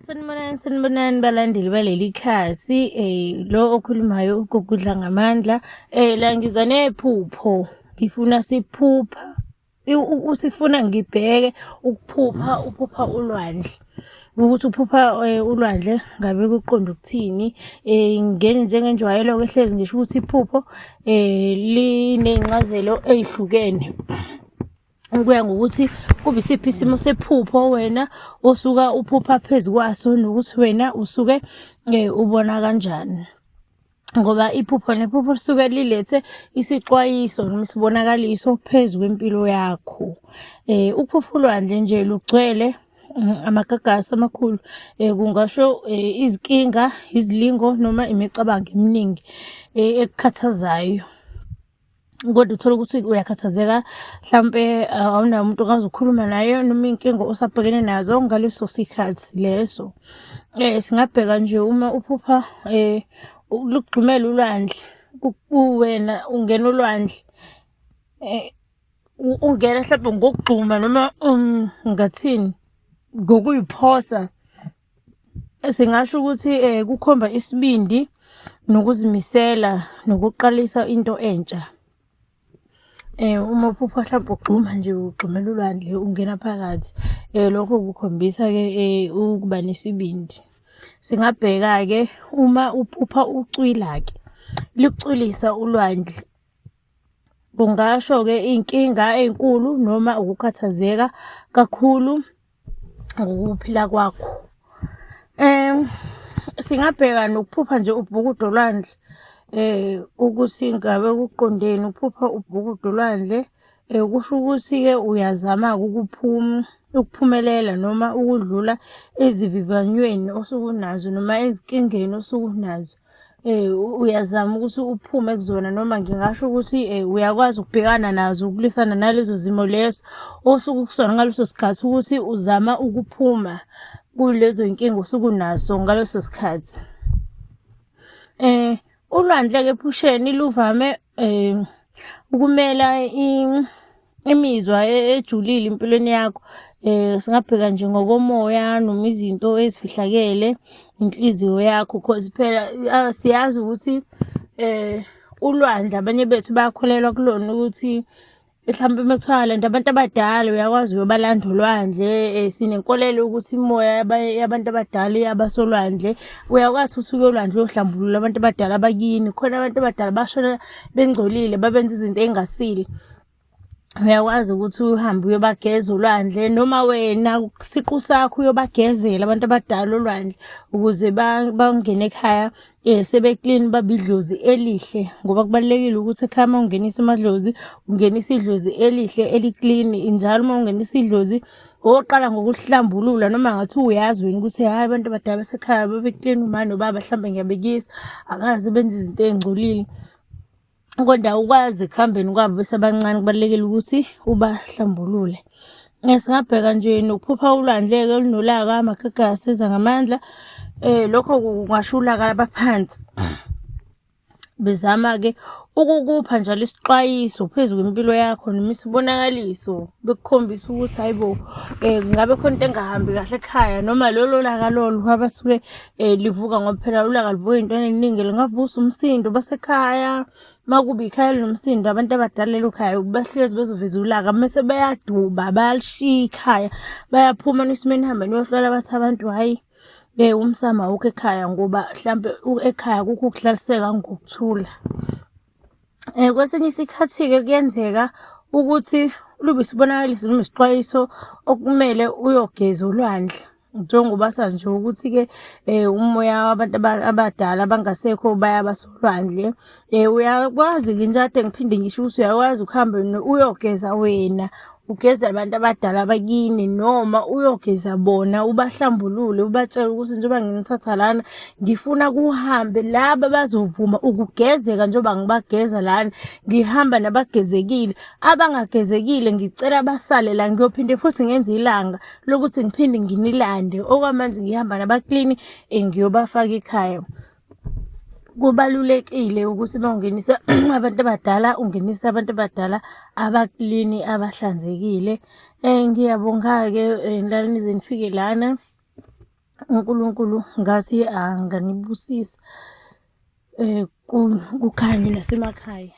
Sanibonani balandeli baleli khasi, lo okhulumayo uGugudla Ngamandla. La ngiza nephupho, ngifuna siphupha, usifuna ngibheke uphupha ulwandle. Ukuthi uphupha ulwandle ngabe kuqonda ukuthini. Njengenjwayelo-ke hlezi ngisho ukuthi iphupho liney'ncazelo ey'hlukene. Kuya ngokuthi kube isiphi isimo sephupho wena osuka uphupha phezu kwaso, nokuthi wena usuke ubona kanjani. Ngoba iphupho nephupho lisuke lilethe isixwayiso noma isibonakaliso phezu kwempilo yakho. Uphupho ulwandle nje lugcwele amagagasi amakhulu, kungasho izinkinga, izilingo noma imicabango eminingi ekukhathazayo. Kodwa uthola ukuthi uyakhathazeka, hlampe awunaye umuntu ongaze ukhuluma naye noma iy'nkinga osabhekene nazo ngaleso sikhathi leso. Singabheka nje uma uphupha lukugxumela ulwandle, wena ungena ulwandle, ungena hlampe ngokugxuma noma ngathini, ngokuy'phosa. Singasho ukuthi kukhomba isibindi nokuzimisela nokuqalisa into entsha. Uma uphupha hlampe ugxuma nje ugxumela ulwandle ungena phakathi, lokho kukhombisa-ke ukuba nesibindi. Singabheka-ke uma uphupha ucwila-ke, lukucwilisa ulwandle, kungasho-ke iy'nkinga ey'nkulu noma ukukhathazeka kakhulu ngokuphila kwakho. Singabheka nokuphupha nje ubhukuda olwandle, ukuthi ngabe kuqondeni uphupha ubhukuda olwandle, kusho ukuthi-ke uyazama-ke ukuphumelela noma ukudlula ezivivanyweni osuke unazo noma ezinkingeni osuke unazo. Uyazama ukuthi uphume kuzona, noma ngingasho ukuthi uyakwazi ukubhekana nazo, ukulwisana nalezo zimo lezo osuke ukusona ngaleso sikhathi, ukuthi uzama ukuphuma kulezo y'nkinga osuke unazo ngaleso sikhathi. Ulwandle-ke ephusheni luvame ukumela imizwa ejulile empilweni yakho. Singabheka nje ngokomoya noma izinto ezifihlakele, inhliziyo yakho, cause phela siyazi ukuthi ulwandle abanye bethu bayakholelwa kulona ukuthi mhlampe uma kuthiwa landa abantu abadala uyakwazi uyobalanda olwandle. Sinenkolelo yokuthi imimoya yabantu abadala iyabasolwandle. Uyakwazi futhi ukuya olwandle uyohlambulula abantu abadala abakini. Khona abantu abadala bashona bengcolile, babenza izinto ey'ngasile. Uyakwazi ukuthi uhambe uyobageza olwandle, noma wena siqu sakho uyobagezela abantu abadala olwandle, ukuze bangene ekhaya sebeklini, babe idlozi elihle. Ngoba kubalulekile ukuthi ekhaya uma ungenisa amadlozi, ungenisa idlozi elihle eliklini. Njalo uma ungenisa idlozi oqala ngokulihlambulula, noma ngathi uyazi wena ukuthi hhayi abantu abadala basekhaya babeklini, uma nobaba hlampe ngiyabekisa akaze benze izinto ey'ngcolile. Kodwa ukwazi ekuhambeni kwabo besebancane kubalulekile ukuthi ubahlambulule. Singabheka nje nokuphupha ulwandle-ke olunolaka, amagagasi eza ngamandla. Lokho kungasho ulaka labaphansi. Bezama-ke ukukupha njalo isixwayiso phezu kwempilo yakho noma isibonakaliso, bekukhombisa ukuthi hayi bo, ngabe khona into engahambi kahle ekhaya, noma lolo laka lolo abasuke livuka, ngoba phela ulaka livuka ey'ntweni ey'ningi. Lingavusa umsindo basekhaya, uma kuba ikhaya linomsindo, abantu abadala lelo khaya bahlezi bezoveza ulaka, mese bayaduba, bayalishiya ikhaya, bayaphuma nisimeni nihambe niyohlola bathi abantu hhayi umsamo awukho ekhaya, ngoba hlampe ekhaya kukho ukuhlaliseka ngokuthula. Kwesinye isikhathi-ke kuyenzeka ukuthi lube isibonakaliso noma isixwayiso okumele uyogeza olwandle, njengoba sazi nje ukuthi-ke umoya wabantu abadala abangasekho bayabasolwandle. Uyakwazi-ke nje kade ngiphinde ngisho ukuthi uyakwazi ukuhamba uyogeza wena, ugezela abantu abadala abakini, noma uyogeza bona ubahlambulule, ubatshele ukuthi njengoba nginithatha lana ngifuna kuhambe laba bazovuma ukugezeka njengoba ngibageza lana, ngihamba nabagezekile. Abangagezekile ngicela basale la, ngiyophinde futhi ngenze ilanga lokuthi ngiphinde nginilande. Okwamanje ngihamba nabaklini ngiyobafaka ekhaya. Kubalulekile ukuthi uma ungenisa abantu abadala, ungenise abantu abadala abaklini, abahlanzekile. Ngiyabonga-ke la nize nifike lana. uNkulunkulu ngathi anganibusisa kukhanye nasemakhaya.